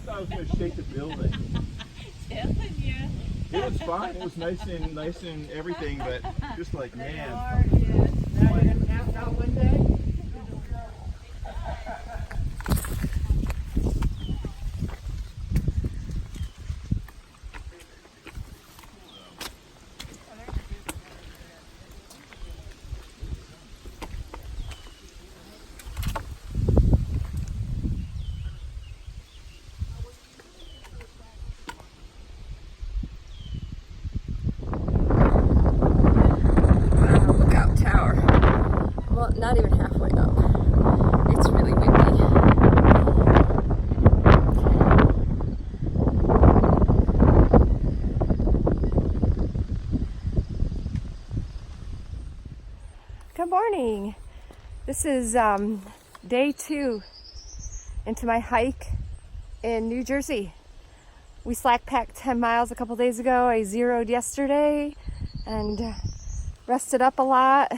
thought I was going to shake the building. Telling you. It was fine. It was nice and everything, but just like, man. Now you're going to pass out one day? Not even halfway up. It's really windy. Good morning. This is day 2 into my hike in New Jersey. We slack packed 10 miles a couple days ago. I zeroed yesterday and rested up a lot.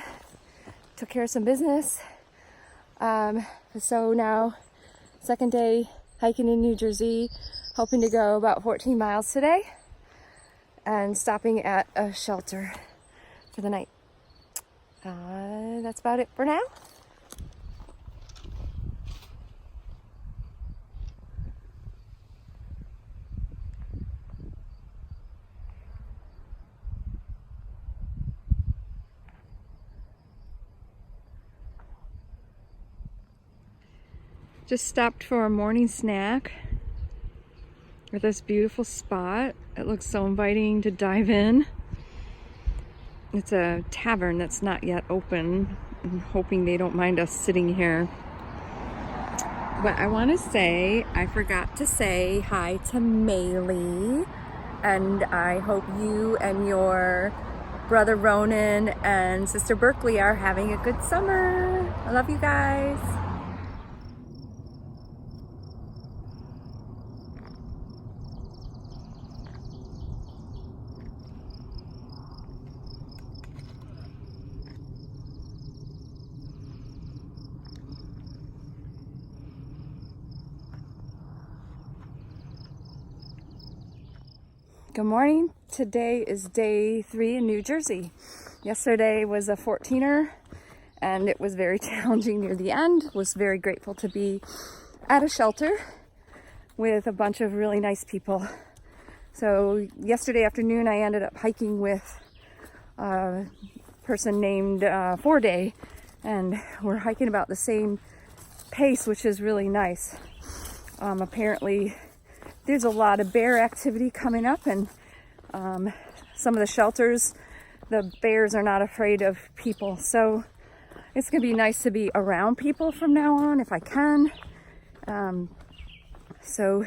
Took care of some business. So now, second day hiking in New Jersey, hoping to go about 14 miles today and stopping at a shelter for the night. That's about it for now. Just stopped for a morning snack at this beautiful spot. It looks so inviting to dive in. It's a tavern that's not yet open. I'm hoping they don't mind us sitting here. But I want to say, I forgot to say hi to Maylee. And I hope you and your brother Ronan and sister Berkeley are having a good summer. I love you guys. Good morning. Today is day 3 in New Jersey. Yesterday was a 14er and it was very challenging near the end. Was very grateful to be at a shelter with a bunch of really nice people. So yesterday afternoon I ended up hiking with a person named 4-Day, and we're hiking about the same pace, which is really nice. Apparently there's a lot of bear activity coming up, and some of the shelters, the bears are not afraid of people. So it's gonna be nice to be around people from now on if I can. So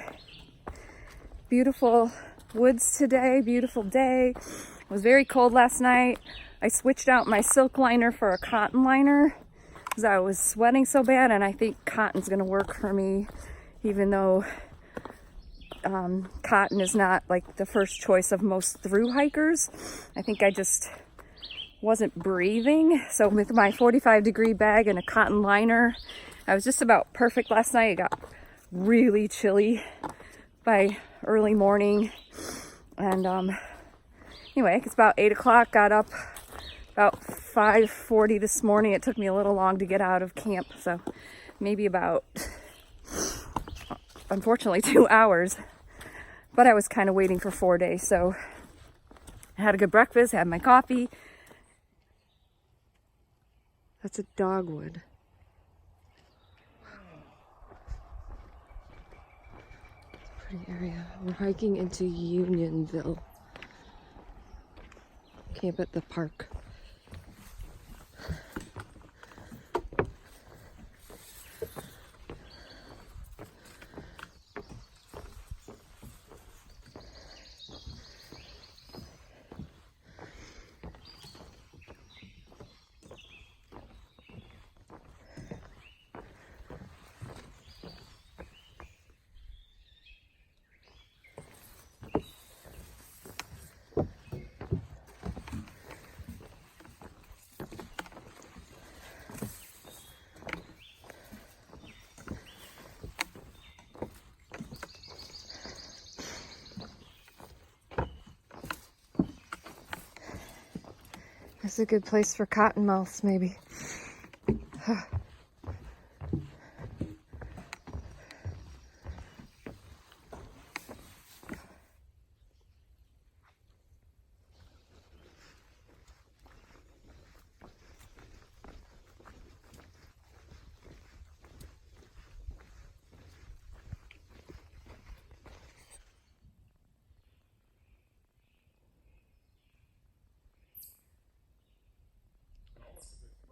beautiful woods today, beautiful day. It was very cold last night. I switched out my silk liner for a cotton liner because I was sweating so bad, and I think cotton's gonna work for me, even though cotton is not like the first choice of most through hikers. I think I just wasn't breathing. So with my 45-degree bag and a cotton liner, I was just about perfect last night. It got really chilly by early morning. And anyway, it's about 8 o'clock, got up about 5:40 this morning. It took me a little long to get out of camp. So maybe about, unfortunately, 2 hours. But I was kind of waiting for 4-Day, so I had a good breakfast, had my coffee. That's a dogwood. It's a pretty area. We're hiking into Unionville. Camp at the park. It's a good place for cottonmouths, maybe.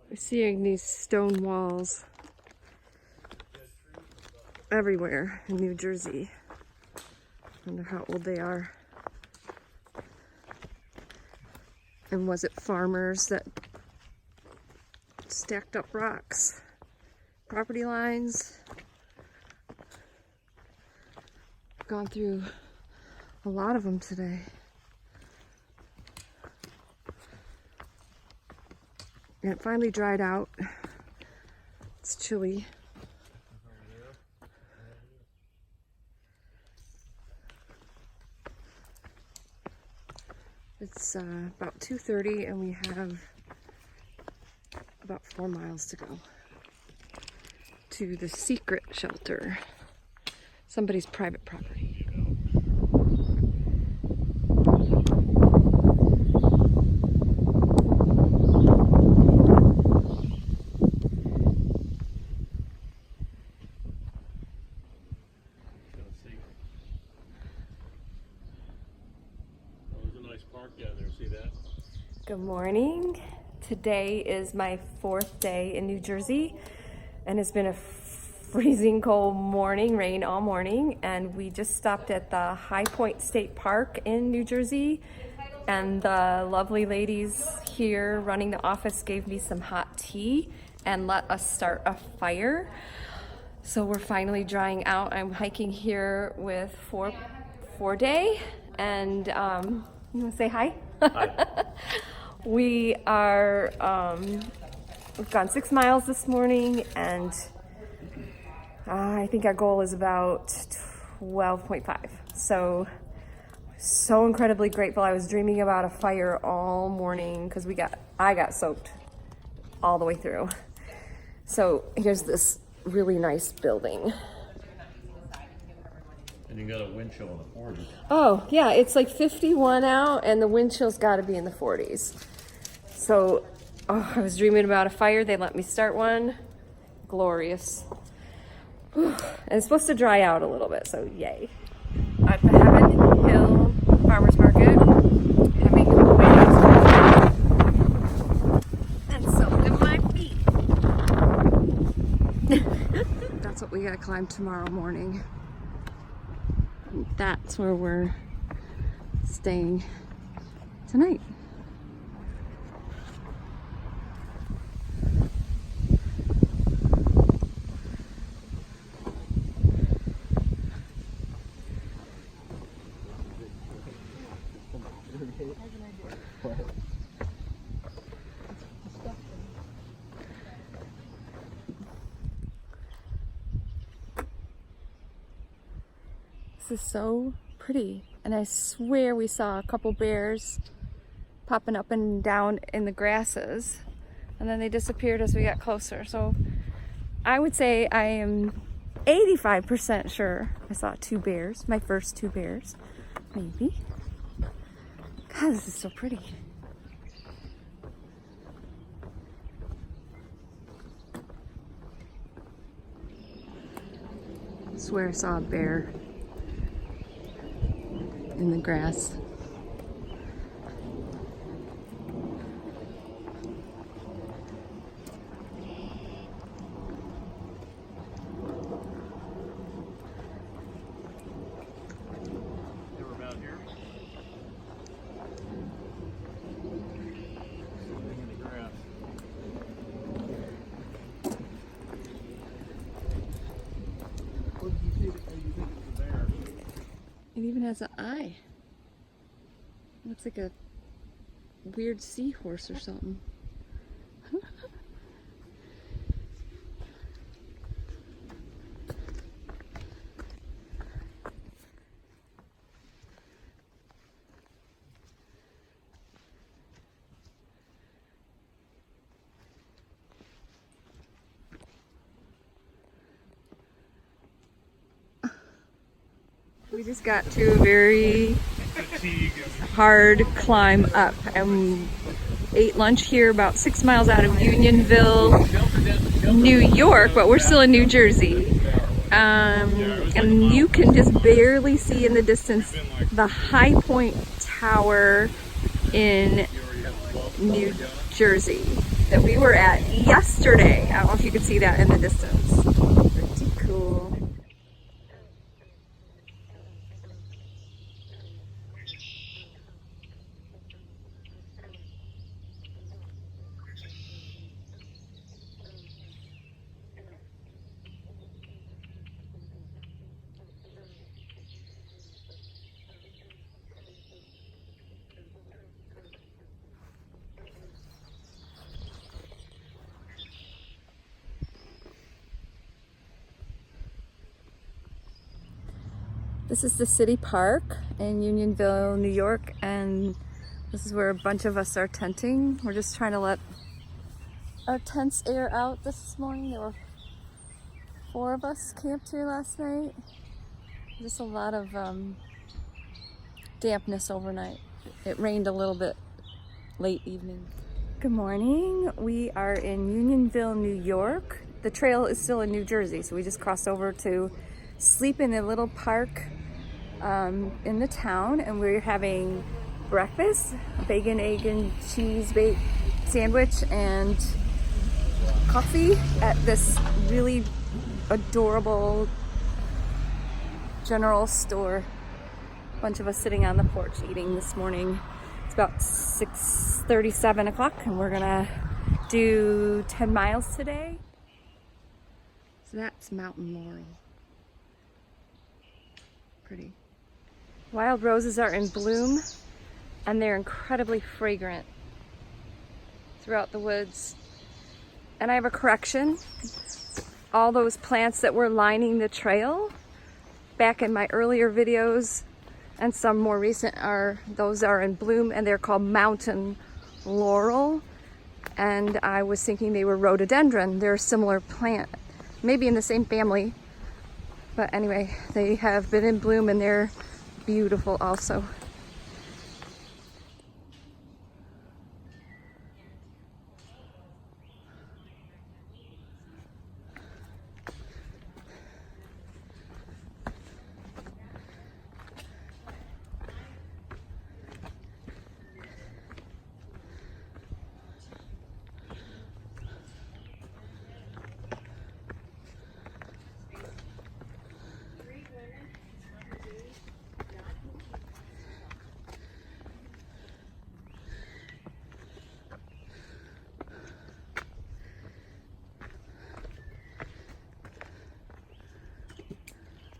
We're seeing these stone walls everywhere in New Jersey. I wonder how old they are. And was it farmers that stacked up rocks? Property lines? Gone through a lot of them today. And it finally dried out. It's chilly. It's about 2:30 and we have about 4 miles to go to the secret shelter. Somebody's private property. Good morning. Today is my 4th day in New Jersey, and it's been a freezing cold morning, rain all morning, and we just stopped at the High Point State Park in New Jersey, and the lovely ladies here running the office gave me some hot tea and let us start a fire. So we're finally drying out. I'm hiking here with four day, and you want to say hi? Hi. We are, we've gone 6 miles this morning, and I think our goal is about 12.5. So incredibly grateful. I was dreaming about a fire all morning because I got soaked all the way through. So here's this really nice building. And you got a wind chill in the 40s. Oh, yeah, it's like 51 out, and the wind chill's got to be in the 40s. So, I was dreaming about a fire. They let me start one. Glorious. Whew. And it's supposed to dry out a little bit, so yay. At the Heaven Hill Farmers Market, having waves and soaked in my feet. That's what we gotta climb tomorrow morning. That's where we're staying tonight. This is so pretty, and I swear we saw a couple bears popping up and down in the grasses, and then they disappeared as we got closer. So I would say I am 85% sure I saw 2 bears, my first 2 bears, maybe. God, this is so pretty. I swear I saw a bear in the grass. They were about here. Something in the grass. What did you see that made you think it's a bear? It even has an eye. Looks like a weird seahorse or something. We just got to a very hard climb up and ate lunch here about 6 miles out of Unionville, New York, but we're still in New Jersey. And you can just barely see in the distance the High Point Tower in New Jersey that we were at yesterday. I don't know if you can see that in the distance. Pretty cool. This is the city park in Unionville, New York, and this is where a bunch of us are tenting. We're just trying to let our tents air out this morning. There were 4 of us camped here last night. Just a lot of dampness overnight. It rained a little bit late evening. Good morning. We are in Unionville, New York. The trail is still in New Jersey, so we just crossed over to sleep in a little park in the town, and we're having breakfast, bacon, egg, and cheese baked sandwich, and coffee at this really adorable general store. A bunch of us sitting on the porch eating this morning. It's about 6:37 o'clock, and we're gonna do 10 miles today. So that's Mountain Laurel. Pretty. Wild roses are in bloom, and they're incredibly fragrant throughout the woods. And I have a correction. All those plants that were lining the trail back in my earlier videos and some more recent those are in bloom, and they're called mountain laurel. And I was thinking they were rhododendron. They're a similar plant, maybe in the same family. But anyway, they have been in bloom and they're beautiful also.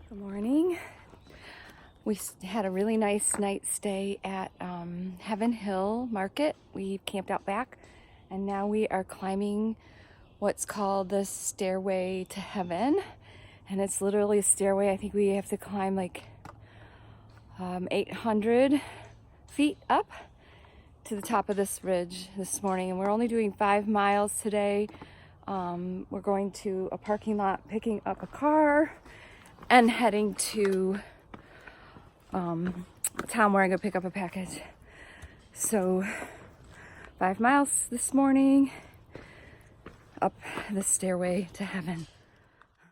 Good morning. We had a really nice night stay at Heaven Hill Market. We camped out back, and now we are climbing what's called the Stairway to Heaven. And it's literally a stairway. I think we have to climb like 800 feet up to the top of this ridge this morning. And we're only doing 5 miles today. We're going to a parking lot, picking up a car, and heading to a town where I'm gonna pick up a package. So 5 miles this morning up the Stairway to Heaven.